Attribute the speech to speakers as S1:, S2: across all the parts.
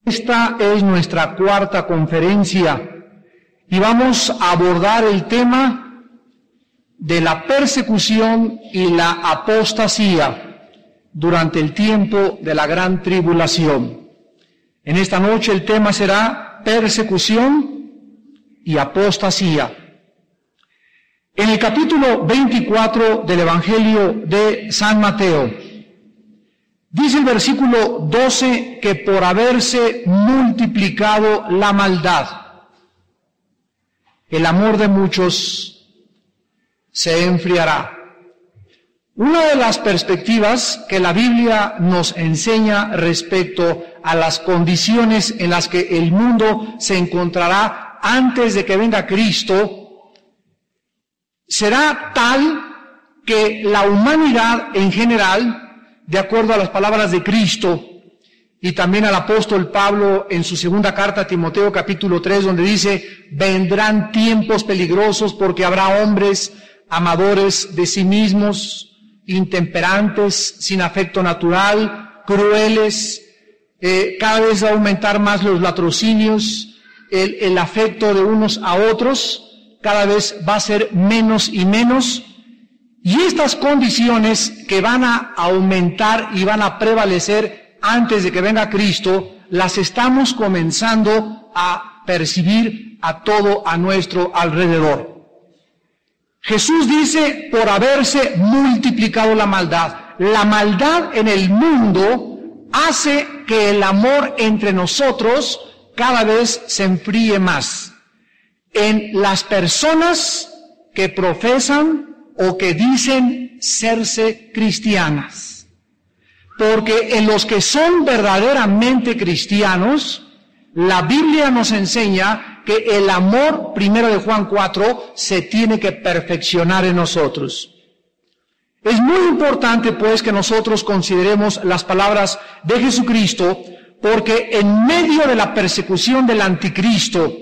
S1: Esta es nuestra cuarta conferencia y vamos a abordar el tema de la persecución y la apostasía durante el tiempo de la gran tribulación. En esta noche el tema será persecución y apostasía. En el capítulo 24 del Evangelio de San Mateo, dice el versículo 12 que por haberse multiplicado la maldad, el amor de muchos se enfriará. Una de las perspectivas que la Biblia nos enseña respecto a las condiciones en las que el mundo se encontrará antes de que venga Cristo será tal que la humanidad en general, de acuerdo a las palabras de Cristo y también al apóstol Pablo en su segunda carta a Timoteo capítulo 3, donde dice, vendrán tiempos peligrosos porque habrá hombres amadores de sí mismos, intemperantes, sin afecto natural, crueles, cada vez va a aumentar más los latrocinios, el afecto de unos a otros, cada vez va a ser menos y menos. Y estas condiciones que van a aumentar y van a prevalecer antes de que venga Cristo, las estamos comenzando a percibir a todo a nuestro alrededor. Jesús dice, por haberse multiplicado la maldad. La maldad en el mundo hace que el amor entre nosotros cada vez se enfríe más. En las personas que profesan o que dicen serse cristianas. Porque en los que son verdaderamente cristianos, la Biblia nos enseña que el amor, primero de Juan 4, se tiene que perfeccionar en nosotros. Es muy importante pues que nosotros consideremos las palabras de Jesucristo, porque en medio de la persecución del anticristo,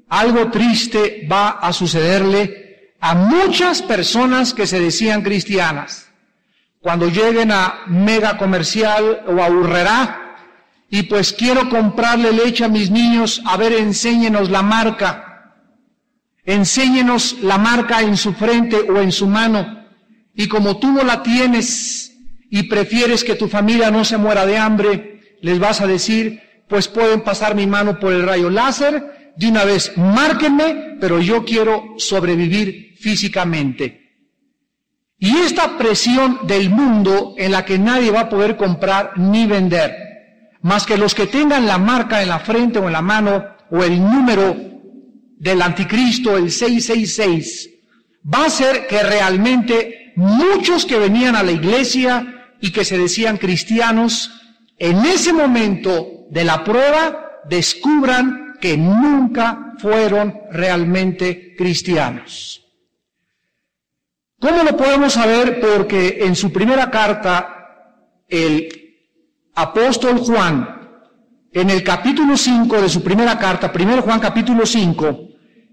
S1: algo triste va a sucederle a muchas personas que se decían cristianas. Cuando lleguen a Mega Comercial o a Urrera, y pues quiero comprarle leche a mis niños, a ver, enséñenos la marca. Enséñenos la marca en su frente o en su mano. Y como tú no la tienes y prefieres que tu familia no se muera de hambre, les vas a decir, pues pueden pasar mi mano por el rayo láser, de una vez márquenme, pero yo quiero sobrevivir físicamente. Y esta presión del mundo en la que nadie va a poder comprar ni vender, más que los que tengan la marca en la frente o en la mano, o el número del anticristo, el 666, va a hacer que realmente muchos que venían a la iglesia y que se decían cristianos, en ese momento de la prueba, descubran que nunca fueron realmente cristianos. ¿Cómo lo podemos saber? Porque en su primera carta, el apóstol Juan, en el capítulo 5 de su primera carta, 1 Juan capítulo 5,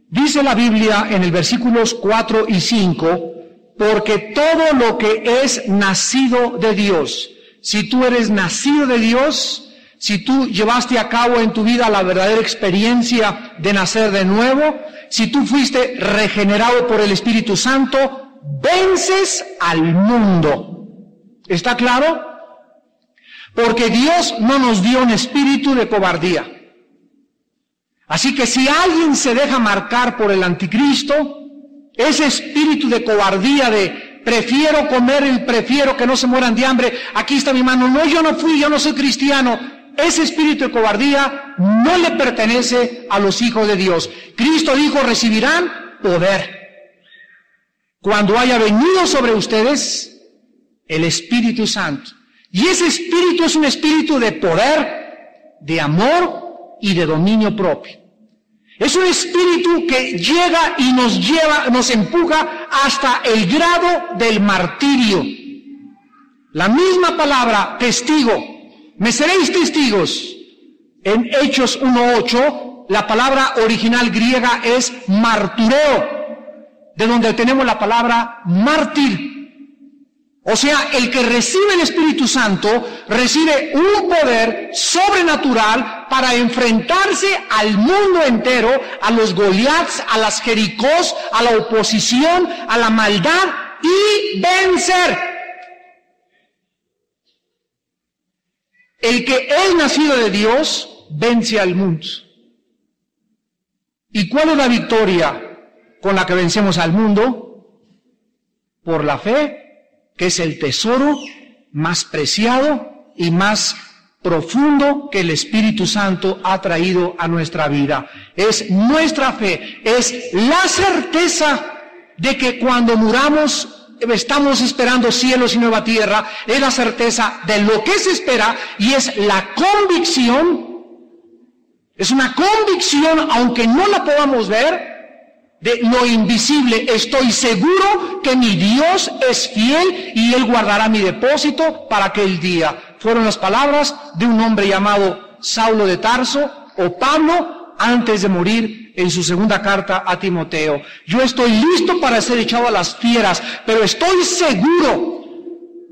S1: dice la Biblia en el versículos 4 y 5, porque todo lo que es nacido de Dios, si tú eres nacido de Dios, si tú llevaste a cabo en tu vida la verdadera experiencia de nacer de nuevo, si tú fuiste regenerado por el Espíritu Santo, vences al mundo. ¿Está claro? Porque Dios no nos dio un espíritu de cobardía. Así que si alguien se deja marcar por el anticristo, ese espíritu de cobardía de prefiero comer y prefiero que no se mueran de hambre, aquí está mi mano, no, yo no fui, yo no soy cristiano, ese espíritu de cobardía no le pertenece a los hijos de Dios. Cristo dijo, recibirán poder cuando haya venido sobre ustedes el Espíritu Santo. Y ese espíritu es un espíritu de poder, de amor y de dominio propio. Es un espíritu que llega y nos empuja hasta el grado del martirio. La misma palabra, testigo, me seréis testigos. En Hechos 1:8, la palabra original griega es martureo, de donde tenemos la palabra mártir. O sea, el que recibe el Espíritu Santo recibe un poder sobrenatural para enfrentarse al mundo entero, a los Goliaths, a las Jericós, a la oposición, a la maldad y vencer. El que es nacido de Dios vence al mundo. ¿Y cuál es la victoria con la que vencemos al mundo? Por la fe, que es el tesoro más preciado y más profundo que el Espíritu Santo ha traído a nuestra vida. Es nuestra fe, es la certeza de que cuando muramos estamos esperando cielos y nueva tierra, es la certeza de lo que se espera y es la convicción, es una convicción, aunque no la podamos ver, de lo invisible. Estoy seguro que mi Dios es fiel y Él guardará mi depósito para aquel día. Fueron las palabras de un hombre llamado Saulo de Tarso o Pablo antes de morir en su segunda carta a Timoteo. Yo estoy listo para ser echado a las fieras, pero estoy seguro.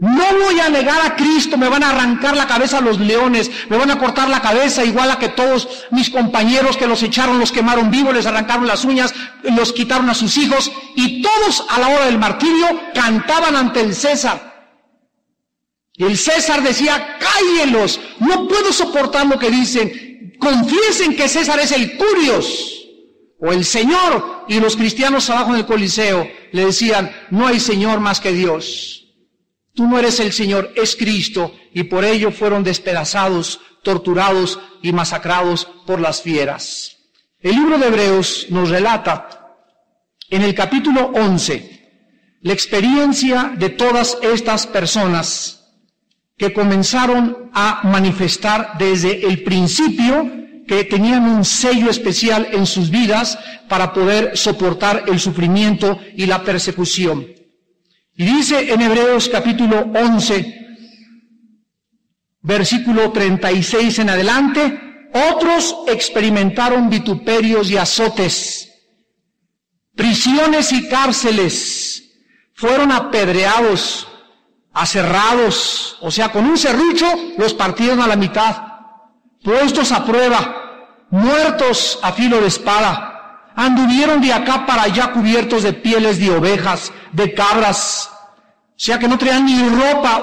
S1: No voy a negar a Cristo, me van a arrancar la cabeza a los leones, me van a cortar la cabeza igual a que todos mis compañeros que los echaron, los quemaron vivos, les arrancaron las uñas, los quitaron a sus hijos, y todos a la hora del martirio cantaban ante el César. Y el César decía, cállenlos, no puedo soportar lo que dicen, confiesen que César es el Curios, o el Señor, y los cristianos abajo en el Coliseo le decían, no hay Señor más que Dios. Tú no eres el Señor, es Cristo, y por ello fueron despedazados, torturados y masacrados por las fieras. El libro de Hebreos nos relata en el capítulo 11 la experiencia de todas estas personas que comenzaron a manifestar desde el principio que tenían un sello especial en sus vidas para poder soportar el sufrimiento y la persecución. Y dice en Hebreos capítulo 11, versículo 36 en adelante, otros experimentaron vituperios y azotes, prisiones y cárceles, fueron apedreados, aserrados, o sea, con un serrucho los partieron a la mitad, puestos a prueba, muertos a filo de espada, anduvieron de acá para allá cubiertos de pieles de ovejas, de cabras, o sea que no traían ni ropa,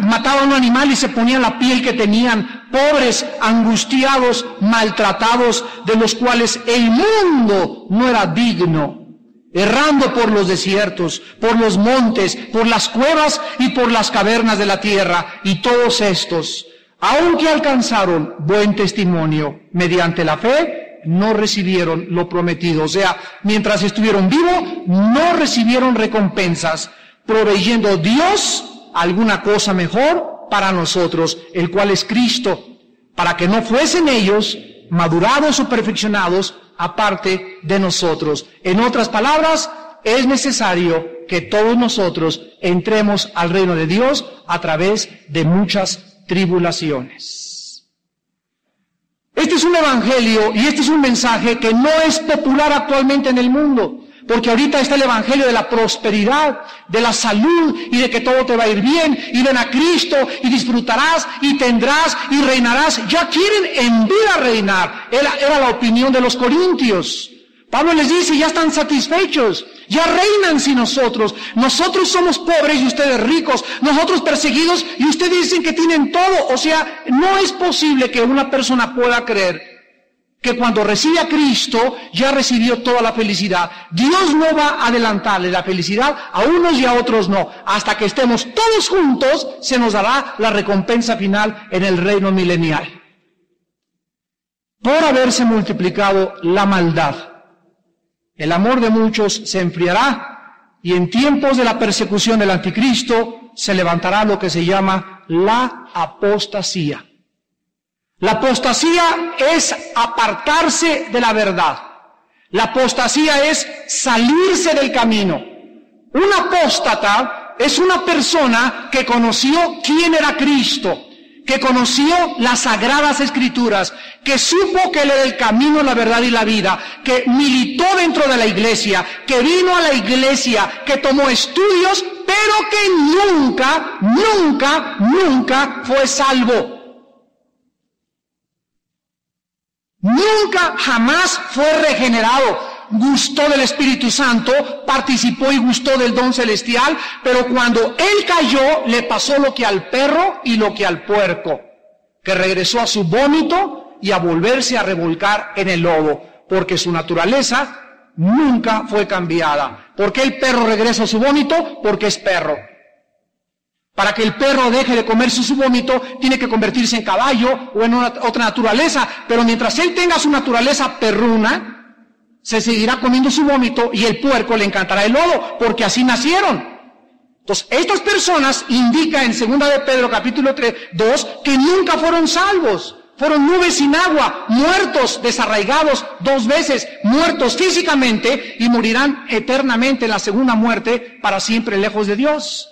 S1: mataban a un animal y se ponían la piel que tenían, pobres, angustiados, maltratados, de los cuales el mundo no era digno, errando por los desiertos, por los montes, por las cuevas y por las cavernas de la tierra, y todos estos, aunque alcanzaron buen testimonio mediante la fe, no recibieron lo prometido. O sea, mientras estuvieron vivos, no recibieron recompensas, proveyendo Dios alguna cosa mejor para nosotros, el cual es Cristo, para que no fuesen ellos madurados o perfeccionados aparte de nosotros. En otras palabras, es necesario que todos nosotros entremos al reino de Dios a través de muchas tribulaciones. Este es un evangelio y este es un mensaje que no es popular actualmente en el mundo. Porque ahorita está el evangelio de la prosperidad, de la salud y de que todo te va a ir bien. Y ven a Cristo y disfrutarás y tendrás y reinarás. Ya quieren en vida reinar. Era la opinión de los corintios. Pablo les dice, ya están satisfechos. Ya reinan sin nosotros. Nosotros somos pobres y ustedes ricos. Nosotros perseguidos y ustedes dicen que tienen todo. O sea, no es posible que una persona pueda creer que cuando recibe a Cristo ya recibió toda la felicidad. Dios no va a adelantarle la felicidad a unos y a otros no. Hasta que estemos todos juntos se nos dará la recompensa final en el reino milenial. Por haberse multiplicado la maldad, el amor de muchos se enfriará y en tiempos de la persecución del anticristo se levantará lo que se llama la apostasía. La apostasía es apartarse de la verdad. La apostasía es salirse del camino. Un apóstata es una persona que conoció quién era Cristo, que conoció las sagradas escrituras, que supo que él era el camino, la verdad y la vida, que militó dentro de la iglesia, que vino a la iglesia, que tomó estudios, pero que nunca fue salvo. Nunca, jamás fue regenerado. Gustó del Espíritu Santo, participó y gustó del don celestial, pero cuando él cayó, le pasó lo que al perro y lo que al puerco, que regresó a su vómito y a volverse a revolcar en el lodo, porque su naturaleza nunca fue cambiada. ¿Por qué el perro regresa a su vómito? Porque es perro. Para que el perro deje de comerse su vómito, tiene que convertirse en caballo o en otra naturaleza, pero mientras él tenga su naturaleza perruna, se seguirá comiendo su vómito y el puerco le encantará el lodo, porque así nacieron. Entonces, estas personas indican en 2 de Pedro capítulo 2 que nunca fueron salvos. Fueron nubes sin agua, muertos, desarraigados 2 veces, muertos físicamente y morirán eternamente en la segunda muerte para siempre lejos de Dios.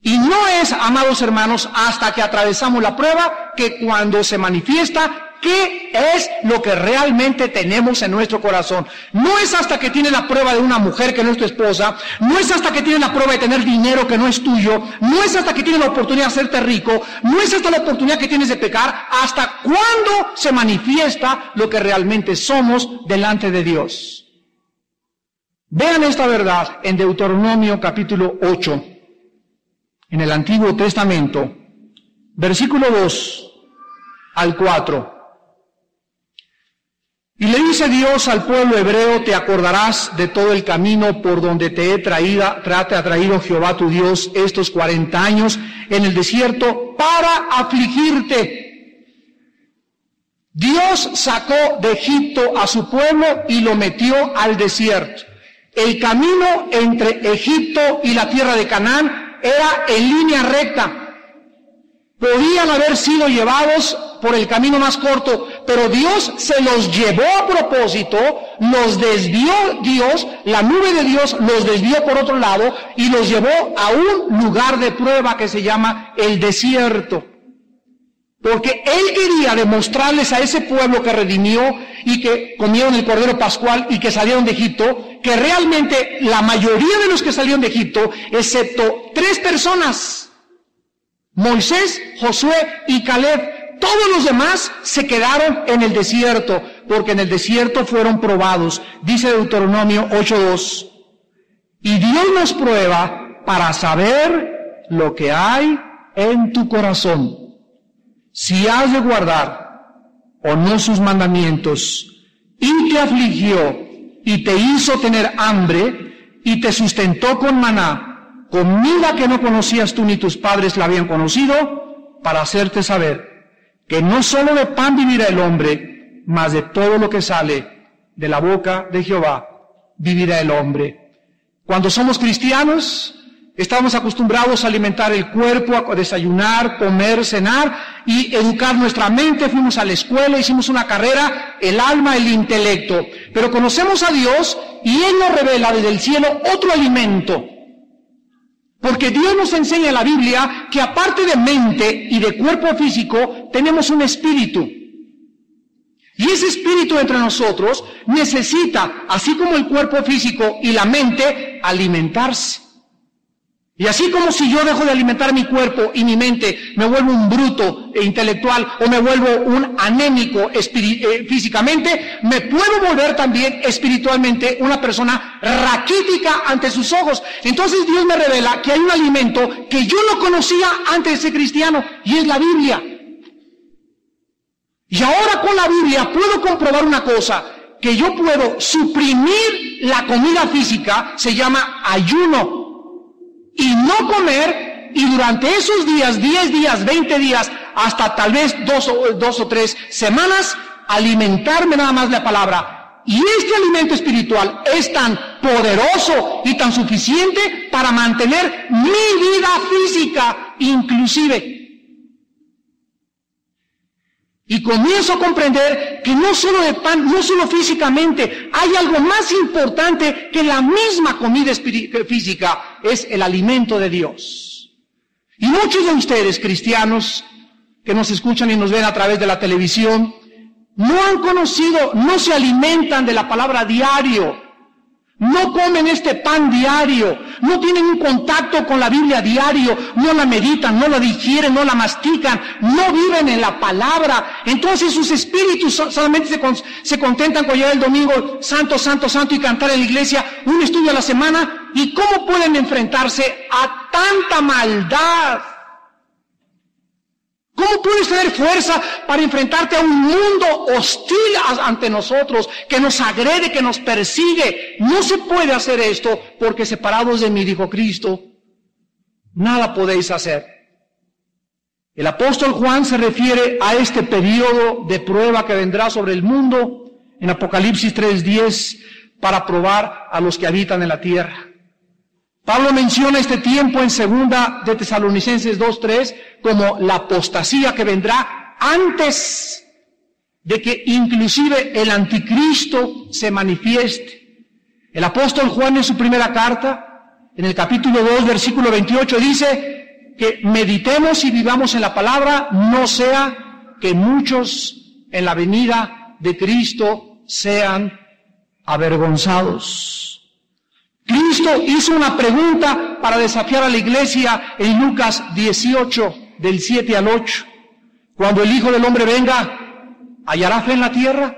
S1: Y no es, amados hermanos, hasta que atravesamos la prueba que cuando se manifiesta qué es lo que realmente tenemos en nuestro corazón. No es hasta que tienes la prueba de una mujer que no es tu esposa, no es hasta que tienes la prueba de tener dinero que no es tuyo, no es hasta que tienes la oportunidad de hacerte rico, no es hasta la oportunidad que tienes de pecar, hasta cuándo se manifiesta lo que realmente somos delante de Dios. Vean esta verdad en Deuteronomio capítulo 8, en el Antiguo Testamento, versículo 2 al 4. Y le dice Dios al pueblo hebreo: te acordarás de todo el camino por donde te ha traído Jehová tu Dios estos 40 años en el desierto para afligirte. Dios sacó de Egipto a su pueblo y lo metió al desierto. El camino entre Egipto y la tierra de Canaán era en línea recta. Podían haber sido llevados por el camino más corto, pero Dios se los llevó a propósito, los desvió Dios, la nube de Dios los desvió por otro lado y los llevó a un lugar de prueba que se llama el desierto. Porque Él quería demostrarles a ese pueblo que redimió y que comieron el Cordero Pascual y que salieron de Egipto, que realmente la mayoría de los que salieron de Egipto, excepto 3 personas, Moisés, Josué y Caleb, todos los demás se quedaron en el desierto, porque en el desierto fueron probados. Dice Deuteronomio 8:2, y Dios nos prueba para saber lo que hay en tu corazón, si has de guardar o no sus mandamientos, y te afligió y te hizo tener hambre y te sustentó con maná, comida que no conocías tú ni tus padres la habían conocido, para hacerte saber que no solo de pan vivirá el hombre, mas de todo lo que sale de la boca de Jehová vivirá el hombre. Cuando somos cristianos, estamos acostumbrados a alimentar el cuerpo, a desayunar, comer, cenar y educar nuestra mente. Fuimos a la escuela, hicimos una carrera, el alma, el intelecto. Pero conocemos a Dios y Él nos revela desde el cielo otro alimento. Porque Dios nos enseña en la Biblia que aparte de mente y de cuerpo físico, tenemos un espíritu. Y ese espíritu entre nosotros necesita, así como el cuerpo físico y la mente, alimentarse. Y así como si yo dejo de alimentar mi cuerpo y mi mente, me vuelvo un bruto intelectual o me vuelvo un anémico físicamente, me puedo volver también espiritualmente una persona raquítica ante sus ojos. Entonces Dios me revela que hay un alimento que yo no conocía antes de ser cristiano, y es la Biblia. Y ahora con la Biblia puedo comprobar una cosa, que yo puedo suprimir la comida física, se llama ayuno, y no comer, y durante esos días, 10 días, 20 días, hasta tal vez 2 o 3 semanas, alimentarme nada más de la palabra. Y este alimento espiritual es tan poderoso y tan suficiente para mantener mi vida física inclusive. Y comienzo a comprender que no solo de pan, no solo físicamente, hay algo más importante que la misma comida física, es el alimento de Dios. Y muchos de ustedes, cristianos, que nos escuchan y nos ven a través de la televisión, no han conocido, no se alimentan de la palabra diario, no comen este pan diario, no tienen un contacto con la Biblia diario, no la meditan, no la digieren, no la mastican, no viven en la palabra, entonces sus espíritus solamente se contentan con llegar el domingo, santo, santo, santo, y cantar en la iglesia un estudio a la semana. ¿Y cómo pueden enfrentarse a tanta maldad? ¿Cómo puedes tener fuerza para enfrentarte a un mundo hostil ante nosotros, que nos agrede, que nos persigue? No se puede hacer esto, porque separados de mí, dijo Cristo, nada podéis hacer. El apóstol Juan se refiere a este periodo de prueba que vendrá sobre el mundo en Apocalipsis 3:10 para probar a los que habitan en la tierra. Pablo menciona este tiempo en 2 de Tesalonicenses 2:3 como la apostasía que vendrá antes de que inclusive el anticristo se manifieste. El apóstol Juan en su primera carta, en el capítulo 2, versículo 28, dice que meditemos y vivamos en la palabra, no sea que muchos en la venida de Cristo sean avergonzados. Cristo hizo una pregunta para desafiar a la iglesia en Lucas 18, del 7 al 8. Cuando el Hijo del Hombre venga, ¿hallará fe en la tierra?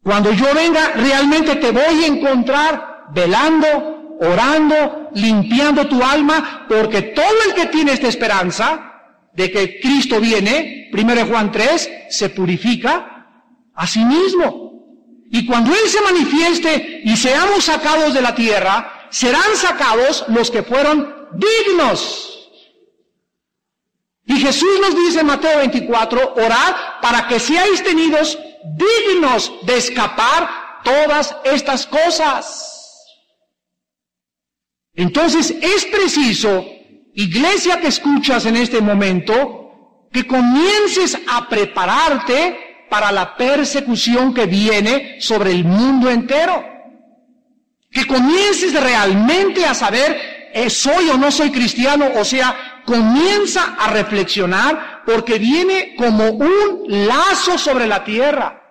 S1: Cuando yo venga, ¿realmente te voy a encontrar velando, orando, limpiando tu alma? Porque todo el que tiene esta esperanza de que Cristo viene, 1 Juan 3, se purifica a sí mismo. Y cuando Él se manifieste y seamos sacados de la tierra, serán sacados los que fueron dignos. Y Jesús nos dice en Mateo 24, orad para que seáis tenidos dignos de escapar todas estas cosas. Entonces es preciso, iglesia que escuchas en este momento, que comiences a prepararte para la persecución que viene sobre el mundo entero. Que comiences realmente a saber, ¿soy o no soy cristiano? O sea, comienza a reflexionar, porque viene como un lazo sobre la tierra.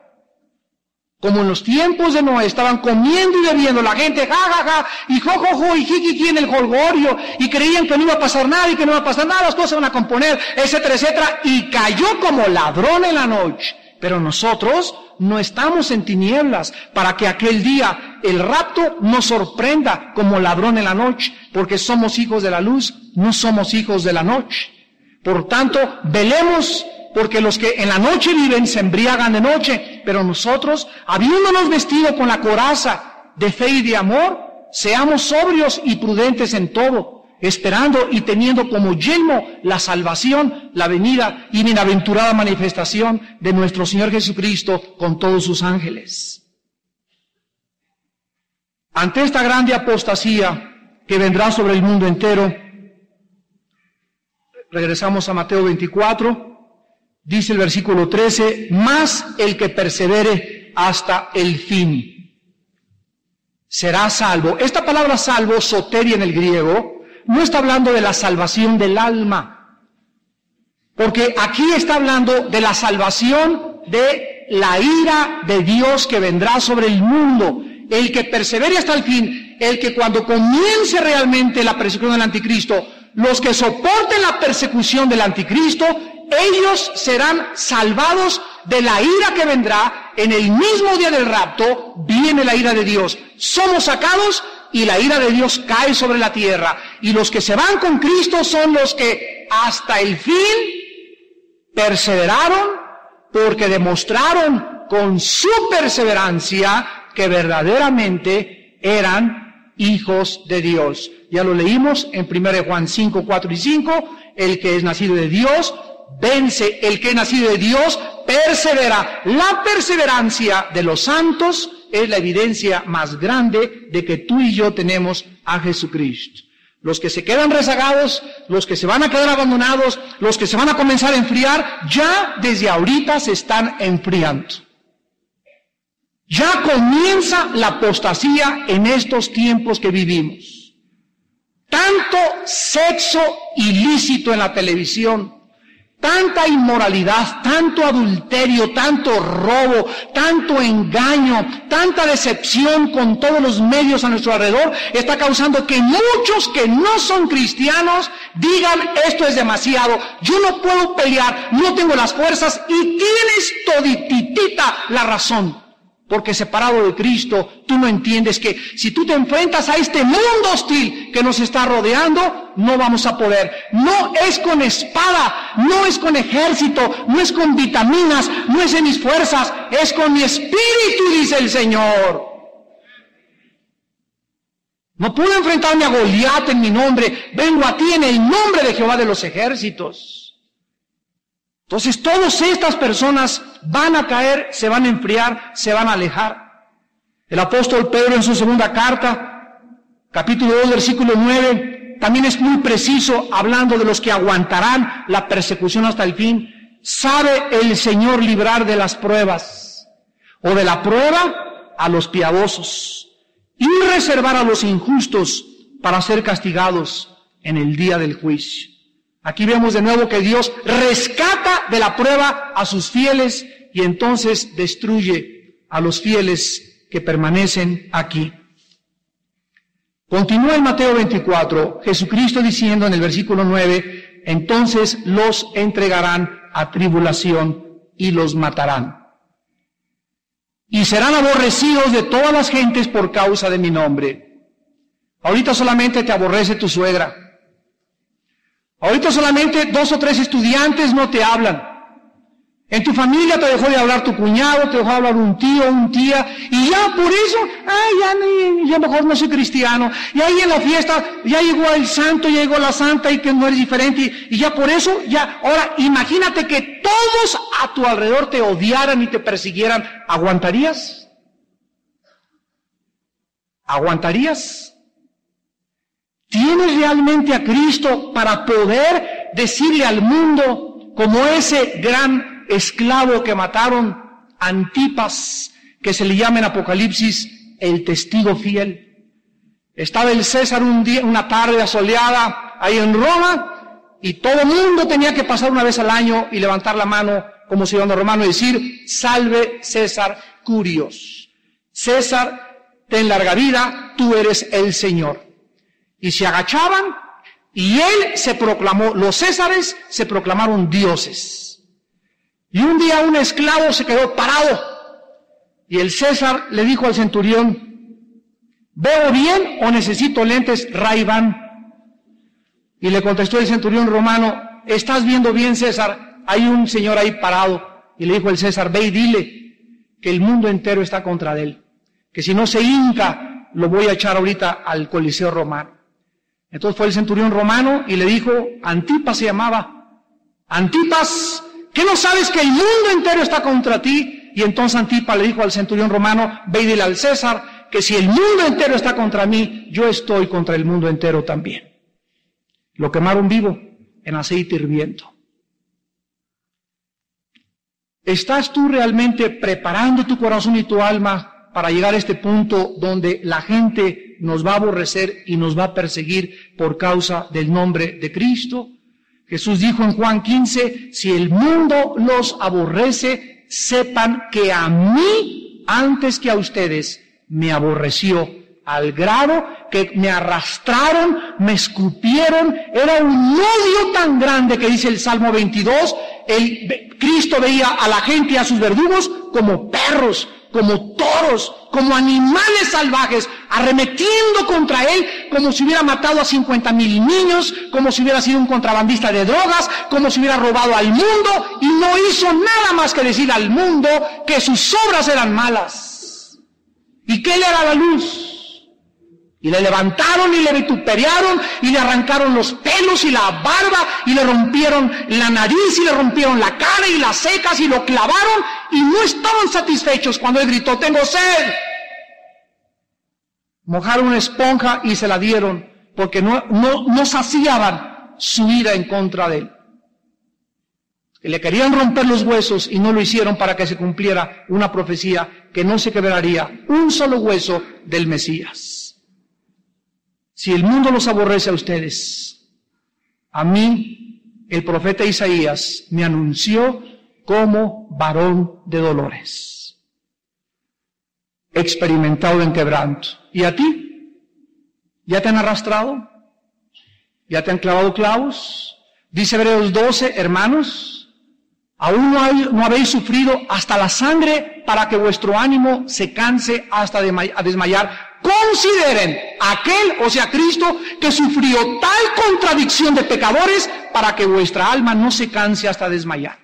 S1: Como en los tiempos de Noé, estaban comiendo y bebiendo, la gente ja, ja, ja, y jo, jo, jo, y jiji, en el jolgorio, y creían que no iba a pasar nada, y que no iba a pasar nada, las cosas se van a componer, etcétera, etcétera, y cayó como ladrón en la noche. Pero nosotros no estamos en tinieblas para que aquel día el rapto nos sorprenda como ladrón en la noche, porque somos hijos de la luz, no somos hijos de la noche. Por tanto, velemos, porque los que en la noche viven se embriagan de noche, pero nosotros, habiéndonos vestido con la coraza de fe y de amor, seamos sobrios y prudentes en todo, esperando y teniendo como yelmo la salvación, la venida y bienaventurada manifestación de nuestro Señor Jesucristo con todos sus ángeles. Ante esta grande apostasía que vendrá sobre el mundo entero, regresamos a Mateo 24, dice el versículo 13, mas el que persevere hasta el fin será salvo. Esta palabra salvo, soteria en el griego, no está hablando de la salvación del alma, porque aquí está hablando de la salvación de la ira de Dios que vendrá sobre el mundo. El que persevere hasta el fin, el que cuando comience realmente la persecución del anticristo, los que soporten la persecución del anticristo, ellos serán salvados de la ira que vendrá. En el mismo día del rapto viene la ira de Dios. Somos sacados y la ira de Dios cae sobre la tierra. Y los que se van con Cristo son los que hasta el fin perseveraron, porque demostraron con su perseverancia que verdaderamente eran hijos de Dios. Ya lo leímos en 1 Juan 5, 4 y 5. El que es nacido de Dios vence, el que es nacido de Dios persevera. La perseverancia de los santos es la evidencia más grande de que tú y yo tenemos a Jesucristo. Los que se quedan rezagados, los que se van a quedar abandonados, los que se van a comenzar a enfriar, ya desde ahorita se están enfriando. Ya comienza la apostasía en estos tiempos que vivimos. Tanto sexo ilícito en la televisión, tanta inmoralidad, tanto adulterio, tanto robo, tanto engaño, tanta decepción con todos los medios a nuestro alrededor, está causando que muchos que no son cristianos digan, esto es demasiado, yo no puedo pelear, no tengo las fuerzas, y tienes todititita la razón. Porque separado de Cristo, tú no entiendes que si tú te enfrentas a este mundo hostil que nos está rodeando, no vamos a poder. No es con espada, no es con ejército, no es con vitaminas, no es en mis fuerzas, es con mi espíritu, dice el Señor. No puedo enfrentarme a Goliat en mi nombre, vengo a ti en el nombre de Jehová de los ejércitos. Entonces todas estas personas van a caer, se van a enfriar, se van a alejar. El apóstol Pedro en su segunda carta, capítulo 2, versículo 9, también es muy preciso hablando de los que aguantarán la persecución hasta el fin. Sabe el Señor librar de las pruebas, o de la prueba a los piadosos, y reservar a los injustos para ser castigados en el día del juicio. Aquí vemos de nuevo que Dios rescata de la prueba a sus fieles y entonces destruye a los fieles que permanecen aquí. Continúa en Mateo 24, Jesucristo diciendo en el versículo 9, entonces los entregarán a tribulación y los matarán. Y serán aborrecidos de todas las gentes por causa de mi nombre. Ahorita solamente te aborrece tu suegra. Ahorita solamente 2 o 3 estudiantes no te hablan. En tu familia te dejó de hablar tu cuñado, te dejó de hablar un tío, una tía, y ya por eso, ya mejor no soy cristiano. Y ahí en la fiesta, ya llegó el santo, ya llegó la santa y que no eres diferente, y ya por eso, ya, ahora imagínate que todos a tu alrededor te odiaran y te persiguieran. ¿Aguantarías? ¿Aguantarías? ¿Tienes realmente a Cristo para poder decirle al mundo, como ese gran esclavo que mataron, Antipas, que se le llama en Apocalipsis el testigo fiel? Estaba el César un día, una tarde asoleada ahí en Roma, y todo el mundo tenía que pasar una vez al año y levantar la mano como ciudadano romano y decir, salve César Curios. César, ten larga vida, tú eres el Señor. Y se agachaban, y él se proclamó, los césares se proclamaron dioses. Y un día un esclavo se quedó parado, y el César le dijo al centurión, ¿veo bien o necesito lentes Ray-Ban? Y le contestó el centurión romano, ¿estás viendo bien, César? Hay un señor ahí parado. Y le dijo el César, ve y dile que el mundo entero está contra él, que si no se hinca, lo voy a echar ahorita al Coliseo romano. Entonces fue el centurión romano y le dijo, Antipas se llamaba, Antipas, ¿qué no sabes que el mundo entero está contra ti? Y entonces Antipas le dijo al centurión romano, ve y dile al César, que si el mundo entero está contra mí, yo estoy contra el mundo entero también. Lo quemaron vivo en aceite hirviendo. ¿Estás tú realmente preparando tu corazón y tu alma para llegar a este punto donde la gente nos va a aborrecer y nos va a perseguir por causa del nombre de Cristo? Jesús dijo en Juan 15, si el mundo los aborrece, sepan que a mí, antes que a ustedes, me aborreció, al grado que me arrastraron, me escupieron. Era un odio tan grande que dice el Salmo 22, Cristo veía a la gente y a sus verdugos como perros, como toros, como animales salvajes, arremetiendo contra él, como si hubiera matado a 50,000 niños, como si hubiera sido un contrabandista de drogas, como si hubiera robado al mundo, y no hizo nada más que decir al mundo que sus obras eran malas, y que él era la luz. Y le levantaron y le vituperaron y le arrancaron los pelos y la barba y le rompieron la nariz y le rompieron la cara y las cejas y lo clavaron y no estaban satisfechos cuando él gritó, tengo sed. Mojaron una esponja y se la dieron porque no saciaban su ira en contra de él. Y le querían romper los huesos y no lo hicieron para que se cumpliera una profecía que no se quebraría un solo hueso del Mesías. Si el mundo los aborrece a ustedes, a mí el profeta Isaías me anunció como varón de dolores, experimentado en quebranto. ¿Y a ti? ¿Ya te han arrastrado? ¿Ya te han clavado clavos? Dice Hebreos 12, hermanos, aún no habéis sufrido hasta la sangre para que vuestro ánimo se canse hasta a desmayar. Consideren aquel, o sea, Cristo, que sufrió tal contradicción de pecadores para que vuestra alma no se canse hasta desmayar.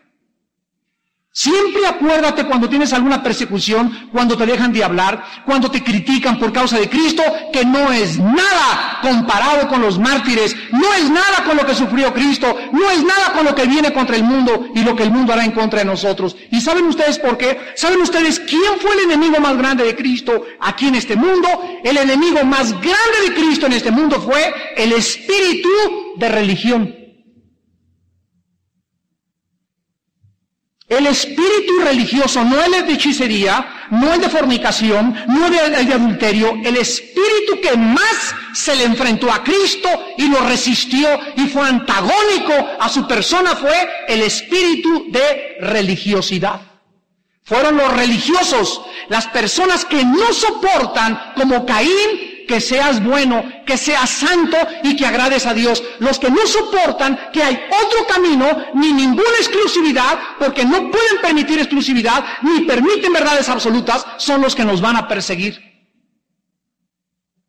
S1: Siempre acuérdate cuando tienes alguna persecución, cuando te dejan de hablar, cuando te critican por causa de Cristo, que no es nada comparado con los mártires, no es nada con lo que sufrió Cristo, no es nada con lo que viene contra el mundo y lo que el mundo hará en contra de nosotros. ¿Y saben ustedes por qué? ¿Saben ustedes quién fue el enemigo más grande de Cristo aquí en este mundo? El enemigo más grande de Cristo en este mundo fue el espíritu de religión. El espíritu religioso, no el de hechicería, no el de fornicación, no el de adulterio, el espíritu que más se le enfrentó a Cristo y lo resistió y fue antagónico a su persona fue el espíritu de religiosidad. Fueron los religiosos, las personas que no soportan, como Caín, que seas bueno, que seas santo y que agrades a Dios. Los que no soportan que hay otro camino, ni ninguna exclusividad, porque no pueden permitir exclusividad, ni permiten verdades absolutas, son los que nos van a perseguir.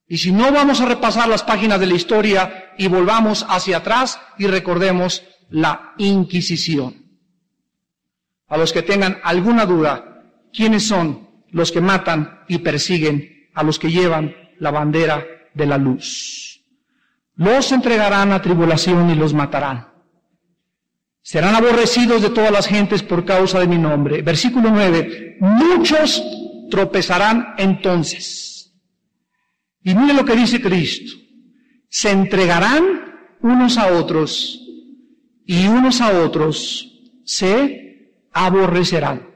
S1: Y si no, vamos a repasar las páginas de la historia y volvamos hacia atrás y recordemos la Inquisición. A los que tengan alguna duda, ¿quiénes son los que matan y persiguen a los que llevan la bandera de la luz? Los entregarán a tribulación y los matarán. Serán aborrecidos de todas las gentes por causa de mi nombre. Versículo 9. Muchos tropezarán entonces. Y mire lo que dice Cristo. Se entregarán unos a otros y unos a otros se aborrecerán.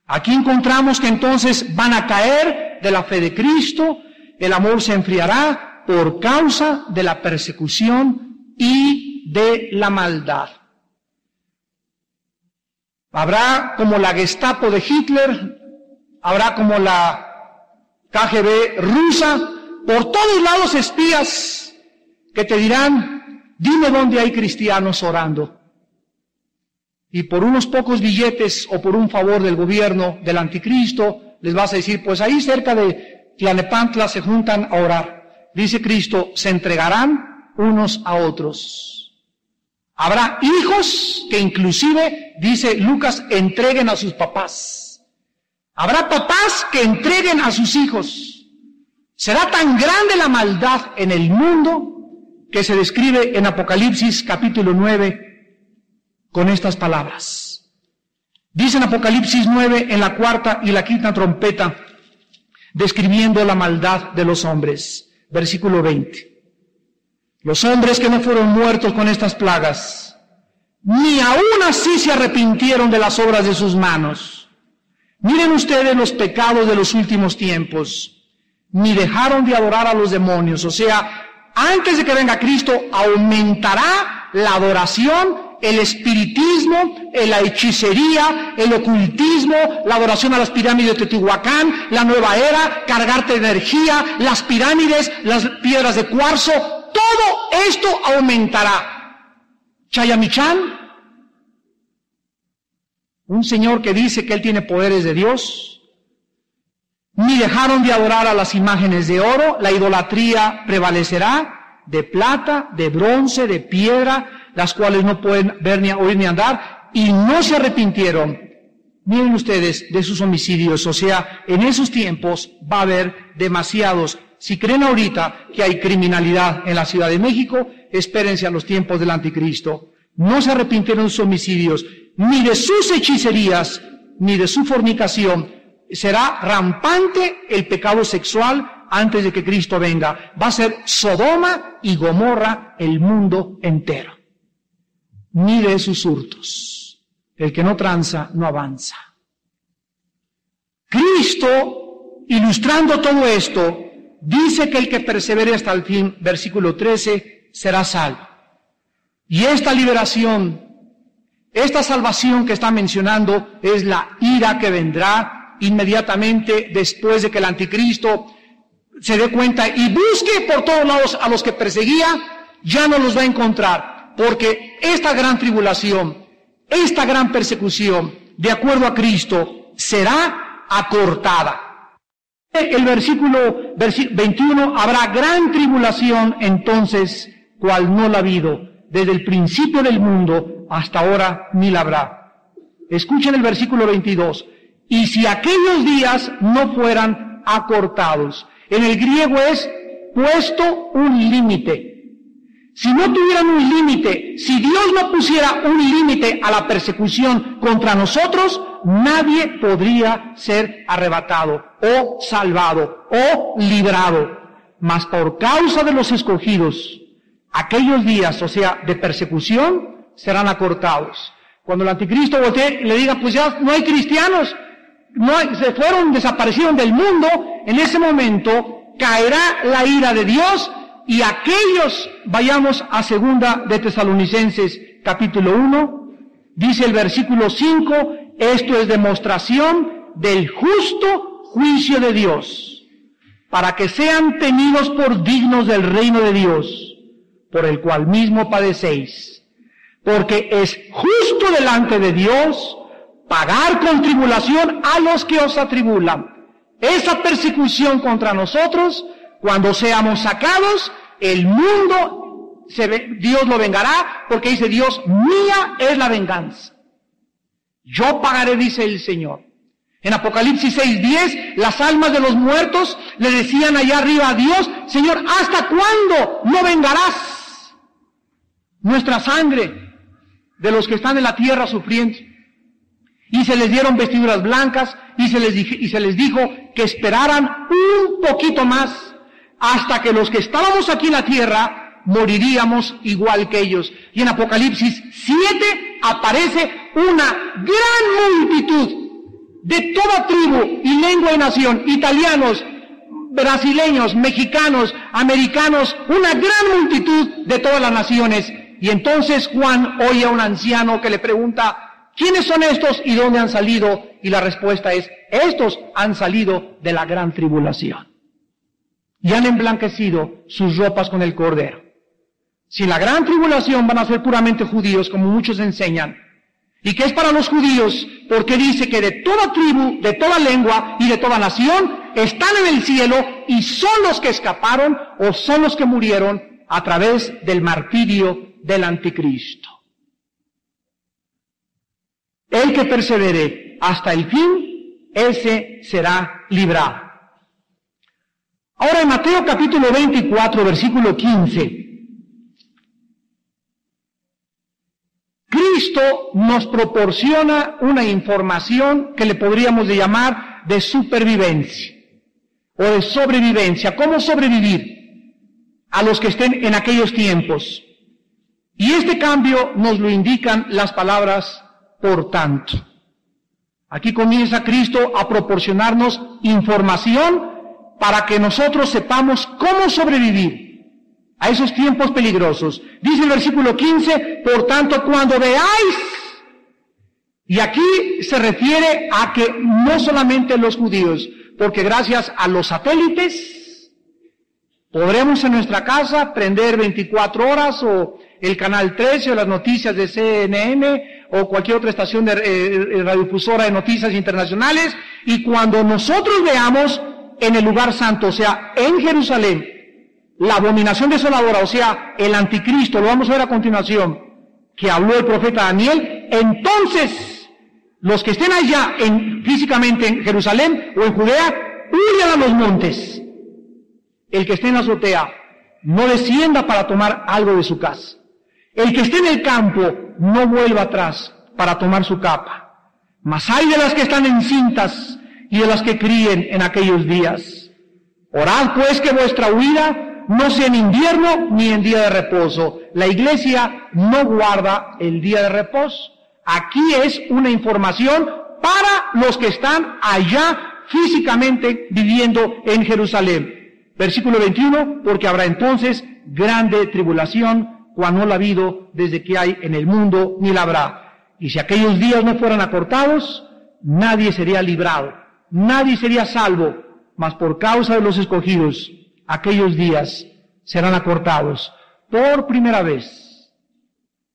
S1: Aquí encontramos que entonces van a caer de la fe de Cristo, el amor se enfriará por causa de la persecución y de la maldad. Habrá como la Gestapo de Hitler, habrá como la KGB rusa, por todos lados espías que te dirán, dime dónde hay cristianos orando. Y por unos pocos billetes o por un favor del gobierno del anticristo, les vas a decir, pues ahí cerca de Tlalnepantla se juntan a orar. Dice Cristo, se entregarán unos a otros. Habrá hijos que inclusive, dice Lucas, entreguen a sus papás. Habrá papás que entreguen a sus hijos. Será tan grande la maldad en el mundo que se describe en Apocalipsis capítulo 9 con estas palabras. Dice en Apocalipsis 9, en la cuarta y la quinta trompeta, describiendo la maldad de los hombres. Versículo 20. Los hombres que no fueron muertos con estas plagas, ni aún así se arrepintieron de las obras de sus manos. Miren ustedes los pecados de los últimos tiempos, ni dejaron de adorar a los demonios. O sea, antes de que venga Cristo, aumentará la adoración, el espiritismo, la hechicería, el ocultismo, la adoración a las pirámides de Teotihuacán, la nueva era, cargarte de energía, las pirámides, las piedras de cuarzo, todo esto aumentará. Chayamichán, un señor que dice que él tiene poderes de Dios, ni dejaron de adorar a las imágenes de oro, la idolatría prevalecerá, de plata, de bronce, de piedra, las cuales no pueden ver, ni oír, ni andar, y no se arrepintieron, miren ustedes, de sus homicidios. O sea, en esos tiempos va a haber demasiados. Si creen ahorita que hay criminalidad en la Ciudad de México, espérense a los tiempos del anticristo. No se arrepintieron de sus homicidios, ni de sus hechicerías, ni de su fornicación. Será rampante el pecado sexual antes de que Cristo venga. Va a ser Sodoma y Gomorra el mundo entero. Ni de sus hurtos. El que no tranza, no avanza. Cristo, ilustrando todo esto, dice que el que persevere hasta el fin, versículo 13, será salvo. Y esta liberación, esta salvación que está mencionando es la ira que vendrá inmediatamente después de que el anticristo se dé cuenta y busque por todos lados a los que perseguía, ya no los va a encontrar, porque esta gran tribulación, esta gran persecución, de acuerdo a Cristo, será acortada. El versículo 21, habrá gran tribulación entonces, cual no la ha habido, desde el principio del mundo hasta ahora ni la habrá. Escuchen el versículo 22. Y si aquellos días no fueran acortados, en el griego es puesto un límite. Si no tuvieran un límite, si Dios no pusiera un límite a la persecución contra nosotros, nadie podría ser arrebatado o salvado o librado. Mas por causa de los escogidos, aquellos días, o sea, de persecución, serán acortados. Cuando el anticristo voltee y le diga, pues ya no hay cristianos, se fueron, desaparecieron del mundo, en ese momento caerá la ira de Dios y aquellos, vayamos a 2 de Tesalonicenses capítulo 1, dice el versículo 5, esto es demostración del justo juicio de Dios, para que sean tenidos por dignos del reino de Dios, por el cual mismo padecéis, porque es justo delante de Dios pagar con tribulación a los que os atribulan. Esa persecución contra nosotros, cuando seamos sacados, el mundo, Dios lo vengará, porque dice Dios, mía es la venganza. Yo pagaré, dice el Señor. En Apocalipsis 6:10, las almas de los muertos le decían allá arriba a Dios, Señor, ¿hasta cuándo no vengarás nuestra sangre de los que están en la tierra sufriendo? Y se les dieron vestiduras blancas y se les dijo que esperaran un poquito más hasta que los que estábamos aquí en la tierra moriríamos igual que ellos. Y en Apocalipsis 7 aparece una gran multitud de toda tribu y lengua y nación, italianos, brasileños, mexicanos, americanos, una gran multitud de todas las naciones. Y entonces Juan oye a un anciano que le pregunta, ¿quiénes son estos y dónde han salido? Y la respuesta es, estos han salido de la gran tribulación y han emblanquecido sus ropas con el Cordero. Si la gran tribulación van a ser puramente judíos, como muchos enseñan, y que es para los judíos, porque dice que de toda tribu, de toda lengua y de toda nación están en el cielo y son los que escaparon o son los que murieron a través del martirio del anticristo. El que persevere hasta el fin, ese será librado. Ahora en Mateo capítulo 24, versículo 15, Cristo nos proporciona una información que le podríamos llamar de supervivencia o de sobrevivencia. ¿Cómo sobrevivir a los que estén en aquellos tiempos? Y este cambio nos lo indican las palabras por tanto. Aquí comienza Cristo a proporcionarnos información para que nosotros sepamos cómo sobrevivir a esos tiempos peligrosos. Dice el versículo 15, por tanto, cuando veáis, y aquí se refiere a que no solamente los judíos, porque gracias a los satélites podremos en nuestra casa prender 24 horas o el canal 13 o las noticias de CNN o cualquier otra estación de radiodifusora de noticias internacionales, y cuando nosotros veamos en el lugar santo, o sea, en Jerusalén, la abominación desoladora, o sea, el anticristo, lo vamos a ver a continuación, que habló el profeta Daniel, entonces los que estén allá físicamente en Jerusalén o en Judea, huyan a los montes. El que esté en la azotea, no descienda para tomar algo de su casa. El que esté en el campo, no vuelva atrás para tomar su capa. Mas hay de las que están encintas y de las que críen en aquellos días. Orad pues que vuestra huida no sea en invierno ni en día de reposo. La iglesia no guarda el día de reposo. Aquí es una información para los que están allá físicamente viviendo en Jerusalén. Versículo 21, porque habrá entonces grande tribulación, cual no la ha habido desde que hay en el mundo, ni la habrá. Y si aquellos días no fueran acortados, nadie sería librado, nadie sería salvo, mas por causa de los escogidos, aquellos días serán acortados. Por primera vez,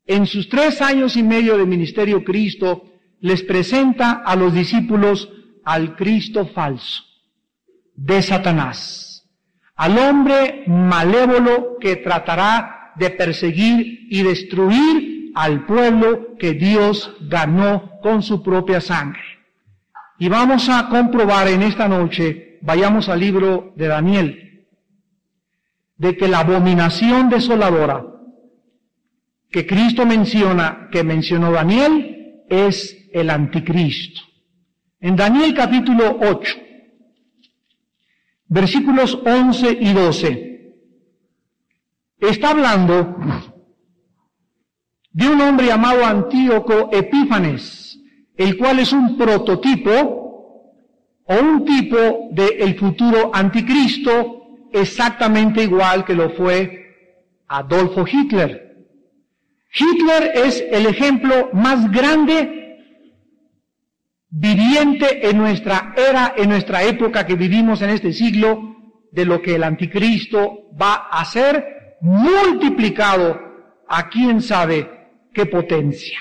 S1: en sus 3 años y medio de ministerio, Cristo les presenta a los discípulos al Cristo falso, de Satanás, al hombre malévolo que tratará de perseguir y destruir al pueblo que Dios ganó con su propia sangre. Y vamos a comprobar en esta noche, vayamos al libro de Daniel, de que la abominación desoladora que Cristo menciona, que mencionó Daniel, es el anticristo. En Daniel capítulo 8, versículos 11 y 12, está hablando de un hombre llamado Antíoco Epífanes, el cual es un prototipo o un tipo del futuro anticristo, exactamente igual que lo fue Adolfo Hitler. Hitler es el ejemplo más grande viviente en nuestra era, en nuestra época que vivimos en este siglo, de lo que el anticristo va a hacer, multiplicado a quién sabe qué potencia.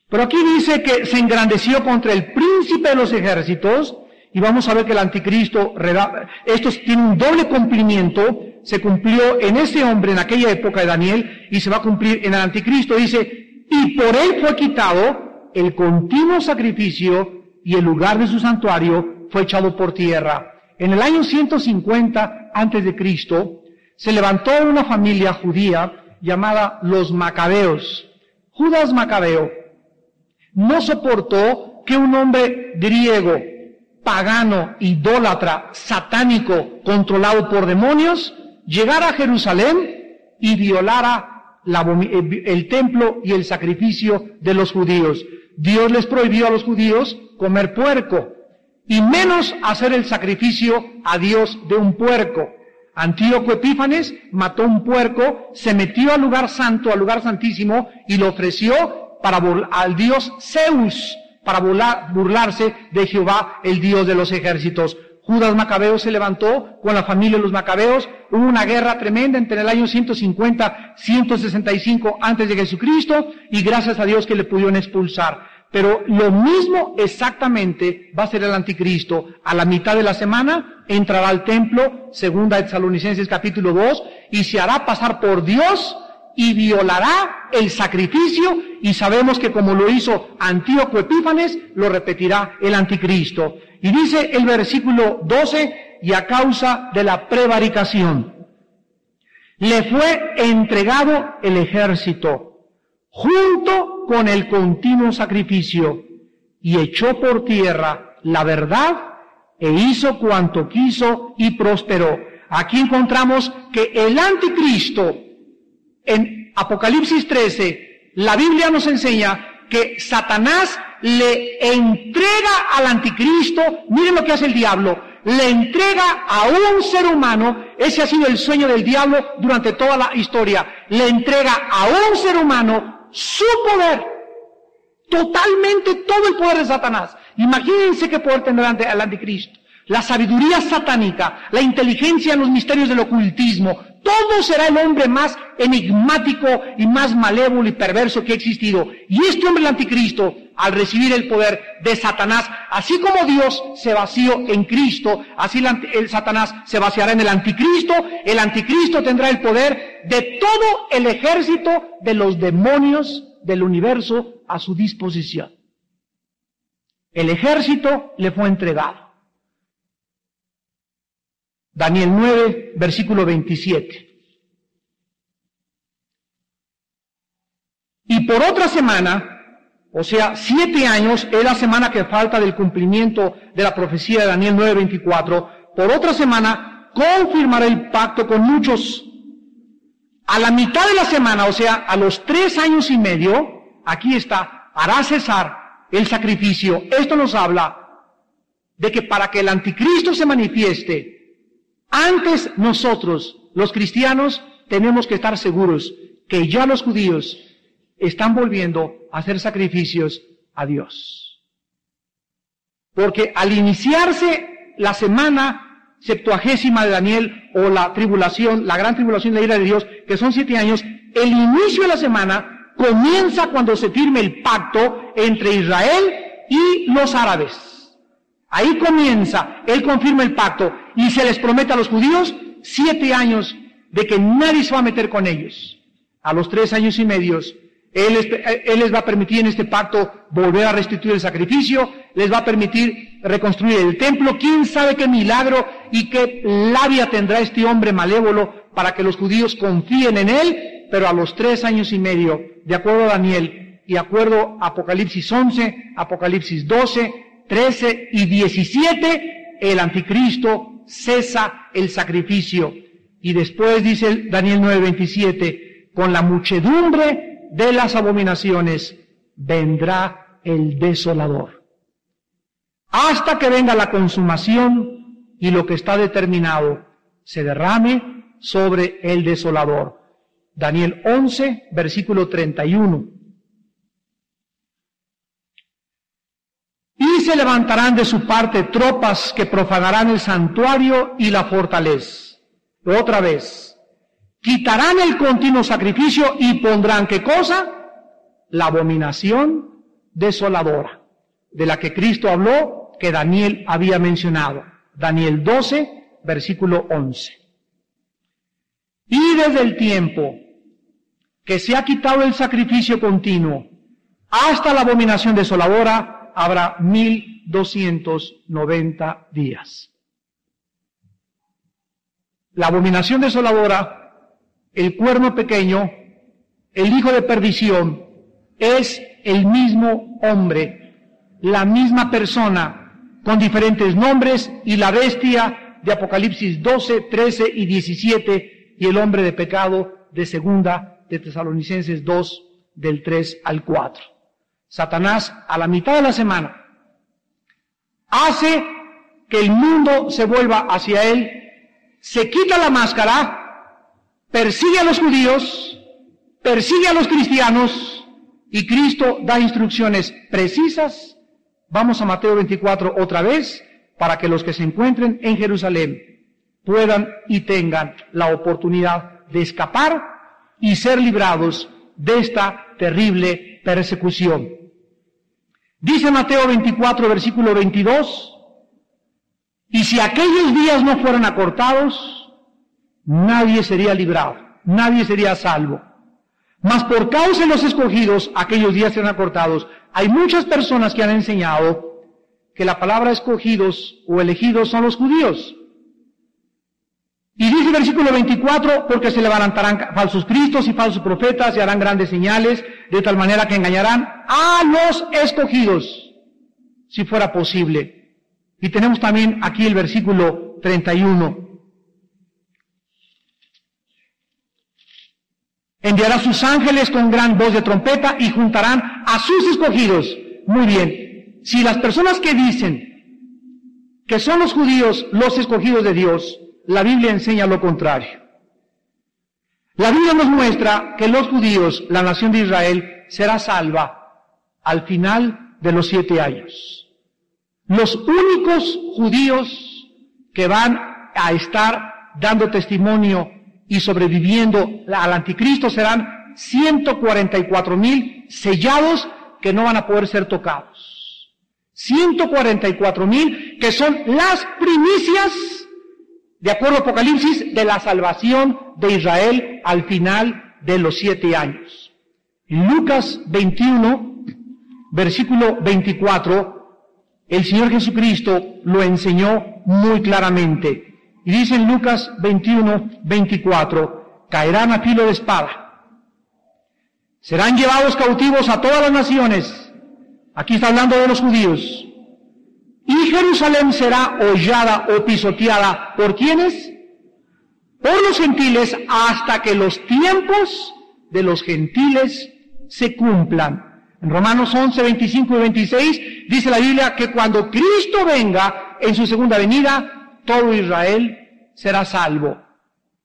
S1: Pero aquí dice que se engrandeció contra el príncipe de los ejércitos, y vamos a ver que el anticristo, esto tiene un doble cumplimiento, se cumplió en ese hombre en aquella época de Daniel, y se va a cumplir en el anticristo. Dice, y por él fue quitado el continuo sacrificio, y el lugar de su santuario fue echado por tierra. En el año 150 antes de Cristo, se levantó una familia judía llamada los Macabeos. Judas Macabeo no soportó que un hombre griego, pagano, idólatra, satánico, controlado por demonios, llegara a Jerusalén y violara el templo y el sacrificio de los judíos. Dios les prohibió a los judíos comer puerco, y menos hacer el sacrificio a Dios de un puerco. Antíoco Epífanes mató un puerco, se metió al lugar santo, al lugar santísimo, y lo ofreció al dios Zeus, para burlarse de Jehová, el Dios de los ejércitos. Judas Macabeo se levantó con la familia de los Macabeos. Hubo una guerra tremenda entre el año 150 y 165 antes de Jesucristo, y gracias a Dios que le pudieron expulsar. Pero lo mismo exactamente va a ser el anticristo. A la mitad de la semana entrará al templo, segunda de Tesalonicenses capítulo 2, y se hará pasar por Dios y violará el sacrificio, y sabemos que como lo hizo Antíoco Epífanes, lo repetirá el anticristo. Y dice el versículo 12, y a causa de la prevaricación, le fue entregado el ejército, junto con el continuo sacrificio, y echó por tierra la verdad, e hizo cuanto quiso y prosperó. Aquí encontramos que el anticristo, en Apocalipsis 13, la Biblia nos enseña que Satanás le entrega al anticristo, miren lo que hace el diablo, le entrega a un ser humano, ese ha sido el sueño del diablo durante toda la historia, le entrega a un ser humano su poder, totalmente todo el poder de Satanás. Imagínense qué poder tendrá el anticristo, la sabiduría satánica, la inteligencia en los misterios del ocultismo. Todo será el hombre más enigmático y más malévolo y perverso que ha existido. Y este hombre, el anticristo, al recibir el poder de Satanás, así como Dios se vació en Cristo, así el Satanás se vaciará en el anticristo. El anticristo tendrá el poder de todo el ejército de los demonios del universo a su disposición. El ejército le fue entregado. Daniel 9, versículo 27. Y por otra semana, o sea, 7 años, es la semana que falta del cumplimiento de la profecía de Daniel 9, 24, por otra semana confirmará el pacto con muchos. A la mitad de la semana, o sea, a los 3 años y medio, aquí está, hará cesar el sacrificio. Esto nos habla de que para que el anticristo se manifieste, antes nosotros, los cristianos, tenemos que estar seguros que ya los judíos están volviendo a hacer sacrificios a Dios. Porque al iniciarse la semana 70 de Daniel, o la tribulación, la gran tribulación de la ira de Dios, que son 7 años, el inicio de la semana comienza cuando se firme el pacto entre Israel y los árabes. Ahí comienza, él confirma el pacto y se les promete a los judíos 7 años de que nadie se va a meter con ellos. A los 3 años y medio, él les va a permitir en este pacto volver a restituir el sacrificio, les va a permitir reconstruir el templo. ¿Quién sabe qué milagro y qué labia tendrá este hombre malévolo para que los judíos confíen en él? Pero a los 3 años y medio, de acuerdo a Daniel y de acuerdo a Apocalipsis 11, Apocalipsis 12, 13 y 17, el anticristo cesa el sacrificio. Y después dice Daniel 9:27, con la muchedumbre de las abominaciones vendrá el desolador. Hasta que venga la consumación y lo que está determinado se derrame sobre el desolador. Daniel 11, versículo 31. Y se levantarán de su parte tropas que profanarán el santuario y la fortaleza. Otra vez, quitarán el continuo sacrificio y pondrán, ¿qué cosa? La abominación desoladora, de la que Cristo habló, que Daniel había mencionado. Daniel 12, versículo 11. Y desde el tiempo que se ha quitado el sacrificio continuo hasta la abominación desoladora, habrá 1290 días. La abominación desoladora, el cuerno pequeño, el hijo de perdición, es el mismo hombre, la misma persona, con diferentes nombres, y la bestia de Apocalipsis 12, 13 y 17, y el hombre de pecado de segunda de Tesalonicenses 2, del 3 al 4. Satanás, a la mitad de la semana, hace que el mundo se vuelva hacia él, se quita la máscara, persigue a los judíos, persigue a los cristianos, y Cristo da instrucciones precisas. Vamos a Mateo 24 otra vez, para que los que se encuentren en Jerusalén puedan y tengan la oportunidad de escapar y ser librados de esta terrible persecución. Dice Mateo 24, versículo 22, y si aquellos días no fueran acortados, nadie sería librado, nadie sería salvo. Mas por causa de los escogidos, aquellos días serán acortados. Hay muchas personas que han enseñado que la palabra escogidos o elegidos son los judíos. Y dice el versículo 24, porque se levantarán falsos cristos y falsos profetas y harán grandes señales, de tal manera que engañarán a los escogidos, si fuera posible. Y tenemos también aquí el versículo 31. Enviará sus ángeles con gran voz de trompeta y juntarán a sus escogidos. Muy bien, si las personas que dicen que son los judíos los escogidos de Dios, la Biblia enseña lo contrario. La Biblia nos muestra que los judíos, la nación de Israel, será salva al final de los 7 años. Los únicos judíos que van a estar dando testimonio y sobreviviendo al anticristo serán 144,000 sellados que no van a poder ser tocados. 144,000 que son las primicias, de acuerdo a Apocalipsis, de la salvación de Israel al final de los 7 años. En Lucas 21, versículo 24, el Señor Jesucristo lo enseñó muy claramente. Y dice en Lucas 21, 24, caerán a filo de espada. Serán llevados cautivos a todas las naciones. Aquí está hablando de los judíos. Y Jerusalén será hollada o pisoteada. ¿Por quiénes? Por los gentiles, hasta que los tiempos de los gentiles se cumplan. En Romanos 11, 25 y 26 dice la Biblia que cuando Cristo venga en su segunda venida, todo Israel será salvo.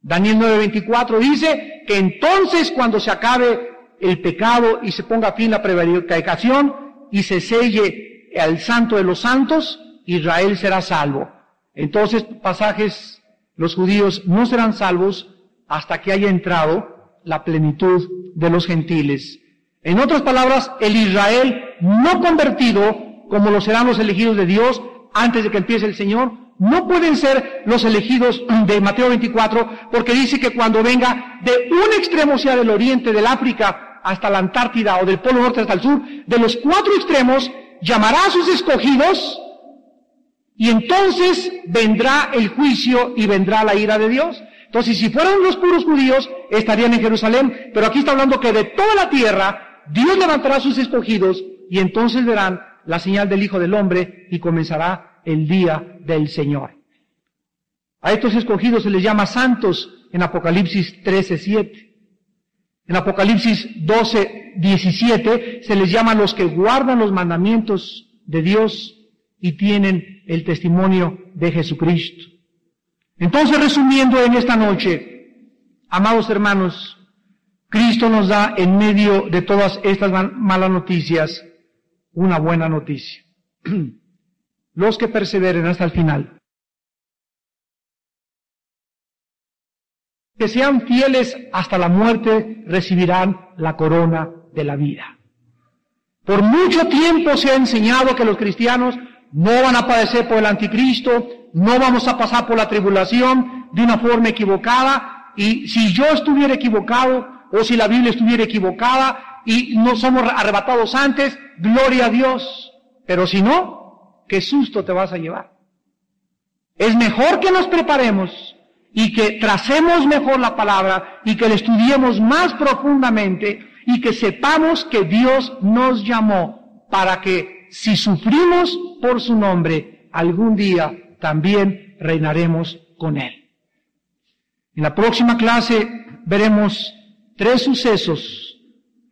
S1: Daniel 9:24 dice que entonces cuando se acabe el pecado y se ponga fin a la prevaricación y se selle al Santo de los Santos, Israel será salvo. Entonces, pasajes, los judíos no serán salvos hasta que haya entrado la plenitud de los gentiles. En otras palabras, el Israel no convertido, como lo serán los elegidos de Dios antes de que empiece el Señor, no pueden ser los elegidos de Mateo 24, porque dice que cuando venga de un extremo, o sea, del oriente, del África, hasta la Antártida, o del Polo Norte hasta el sur, de los 4 extremos, llamará a sus escogidos, y entonces vendrá el juicio y vendrá la ira de Dios. Entonces, si fueran los puros judíos, estarían en Jerusalén, pero aquí está hablando que de toda la tierra, Dios levantará a sus escogidos, y entonces verán la señal del Hijo del Hombre, y comenzará el día del Señor. A estos escogidos se les llama santos en Apocalipsis 13:7. En Apocalipsis 12:17 se les llama los que guardan los mandamientos de Dios y tienen el testimonio de Jesucristo. Entonces, resumiendo en esta noche, amados hermanos, Cristo nos da en medio de todas estas malas noticias una buena noticia. Los que perseveren hasta el final, que sean fieles hasta la muerte, recibirán la corona de la vida. Por mucho tiempo se ha enseñado que los cristianos no van a padecer por el anticristo, no vamos a pasar por la tribulación de una forma equivocada, y si yo estuviera equivocado, o si la Biblia estuviera equivocada, y no somos arrebatados antes, gloria a Dios. Pero si no, qué susto te vas a llevar. Es mejor que nos preparemos y que tracemos mejor la palabra y que la estudiemos más profundamente y que sepamos que Dios nos llamó para que si sufrimos por su nombre, algún día también reinaremos con Él. En la próxima clase veremos 3 sucesos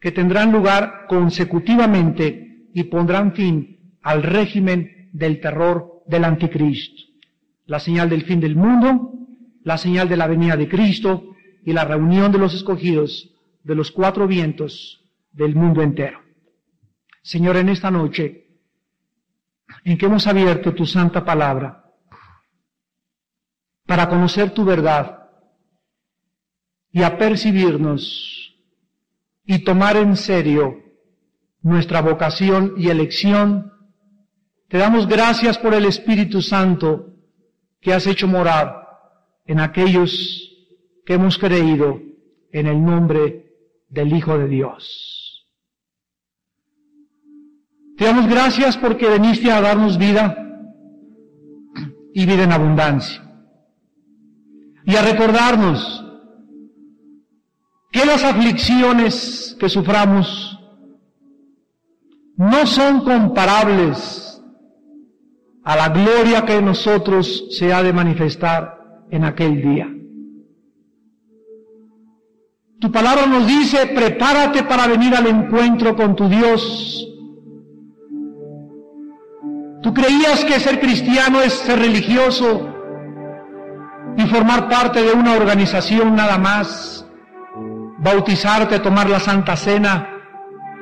S1: que tendrán lugar consecutivamente y pondrán fin al régimen del terror del anticristo. La señal del fin del mundo, la señal de la venida de Cristo y la reunión de los escogidos de los 4 vientos del mundo entero. Señor, en esta noche en que hemos abierto tu santa palabra para conocer tu verdad y apercibirnos y tomar en serio nuestra vocación y elección, te damos gracias por el Espíritu Santo que has hecho morar en aquellos que hemos creído en el nombre del Hijo de Dios. Te damos gracias porque viniste a darnos vida y vida en abundancia. Y a recordarnos que las aflicciones que suframos no son comparables a la gloria que en nosotros se ha de manifestar en aquel día. Tu palabra nos dice, prepárate para venir al encuentro con tu Dios. Tú creías que ser cristiano es ser religioso y formar parte de una organización nada más, bautizarte, tomar la Santa Cena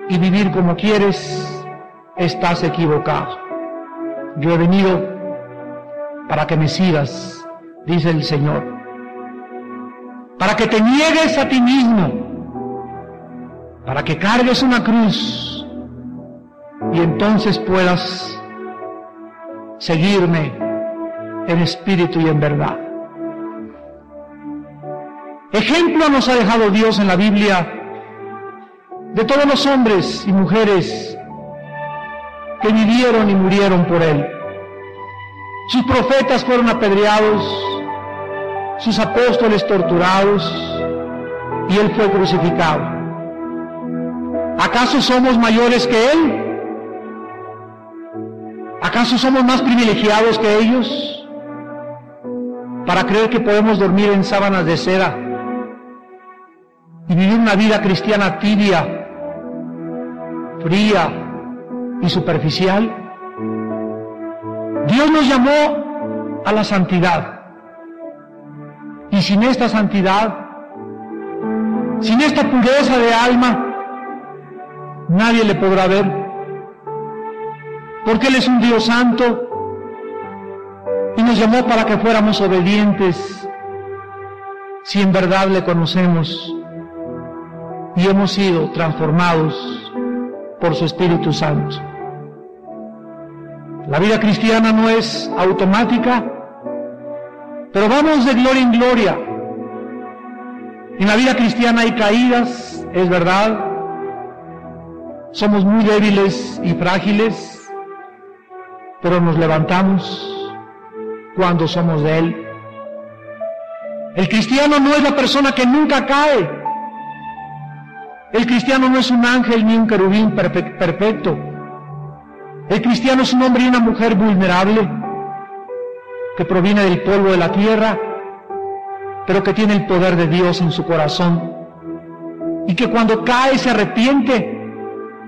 S1: y vivir como quieres. Estás equivocado. Yo he venido para que me sigas, dice el Señor, para que te niegues a ti mismo, para que cargues una cruz y entonces puedas seguirme en espíritu y en verdad. Ejemplo nos ha dejado Dios en la Biblia de todos los hombres y mujeres que vivieron y murieron por Él. Sus profetas fueron apedreados, sus apóstoles torturados, y Él fue crucificado. ¿Acaso somos mayores que Él? ¿Acaso somos más privilegiados que ellos para creer que podemos dormir en sábanas de seda y vivir una vida cristiana tibia, fría y superficial? Dios nos llamó a la santidad, y sin esta santidad Sin esta pureza de alma, nadie le podrá ver, porque Él es un Dios santo y nos llamó para que fuéramos obedientes, si en verdad le conocemos y hemos sido transformados por su Espíritu Santo. La vida cristiana no es automática, pero vamos de gloria en gloria. En la vida cristiana hay caídas, es verdad. Somos muy débiles y frágiles, pero nos levantamos cuando somos de Él. El cristiano no es la persona que nunca cae. El cristiano no es un ángel ni un querubín perfecto. El cristiano es un hombre y una mujer vulnerable, que proviene del polvo de la tierra, pero que tiene el poder de Dios en su corazón, y que cuando cae se arrepiente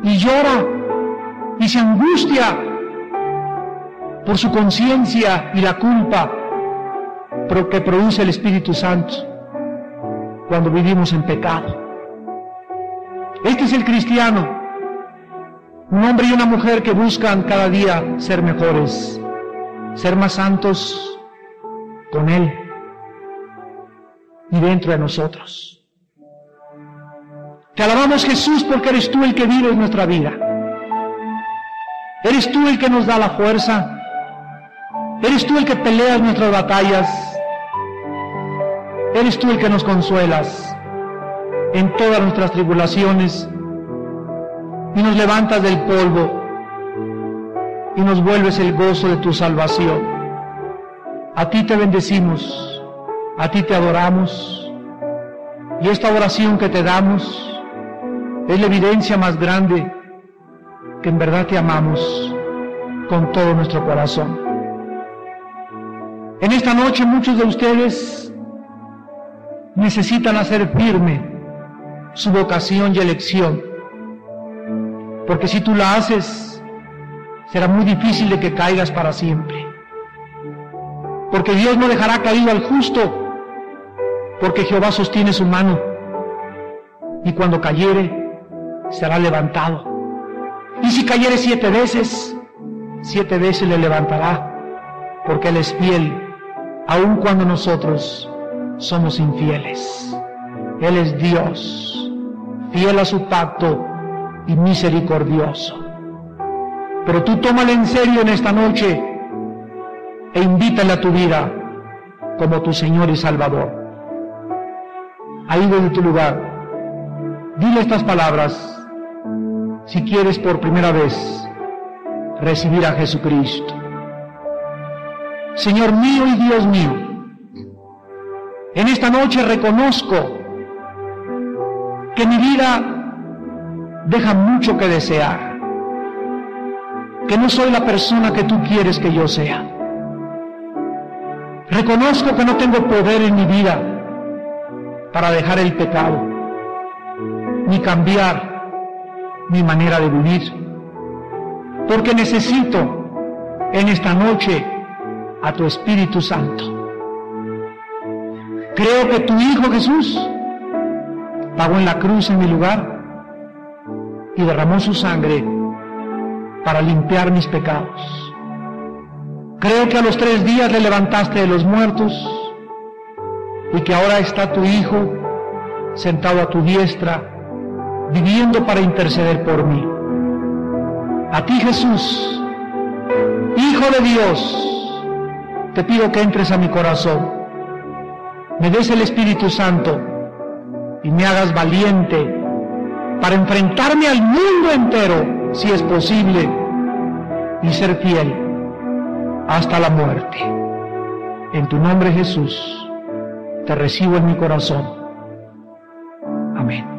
S1: y llora y se angustia por su conciencia y la culpa que produce el Espíritu Santo cuando vivimos en pecado. Este es el cristiano, un hombre y una mujer que buscan cada día ser mejores, ser más santos con Él y dentro de nosotros. Te alabamos, Jesús, porque eres tú el que vive en nuestra vida. Eres tú el que nos da la fuerza. Eres tú el que peleas nuestras batallas. Eres tú el que nos consuelas en todas nuestras tribulaciones y nos levantas del polvo y nos vuelves el gozo de tu salvación. A ti te bendecimos, a ti te adoramos, y esta oración que te damos es la evidencia más grande que en verdad te amamos con todo nuestro corazón. En esta noche muchos de ustedes necesitan hacer firme su vocación y elección, porque si tú la haces, será muy difícil de que caigas para siempre. Porque Dios no dejará caído al justo, porque Jehová sostiene su mano, y cuando cayere, será levantado. Y si cayere 7 veces, 7 veces le levantará, porque Él es fiel, aun cuando nosotros somos infieles. Él es Dios, fiel a su pacto y misericordioso. Pero tú tómale en serio en esta noche e invítale a tu vida como tu Señor y Salvador. Ahí desde tu lugar, dile estas palabras si quieres por primera vez recibir a Jesucristo. Señor mío y Dios mío, en esta noche reconozco que mi vida deja mucho que desear, que no soy la persona que tú quieres que yo sea. Reconozco que no tengo poder en mi vida para dejar el pecado, ni cambiar mi manera de vivir, porque necesito en esta noche a tu Espíritu Santo. Creo que tu Hijo Jesús pagó en la cruz en mi lugar y derramó su sangre para limpiar mis pecados. Creo que a los 3 días le levantaste de los muertos y que ahora está tu Hijo sentado a tu diestra, viviendo para interceder por mí. A ti, Jesús, Hijo de Dios, te pido que entres a mi corazón, me des el Espíritu Santo y me hagas valiente para enfrentarme al mundo entero, si es posible, y ser fiel hasta la muerte. En tu nombre, Jesús, te recibo en mi corazón. Amén.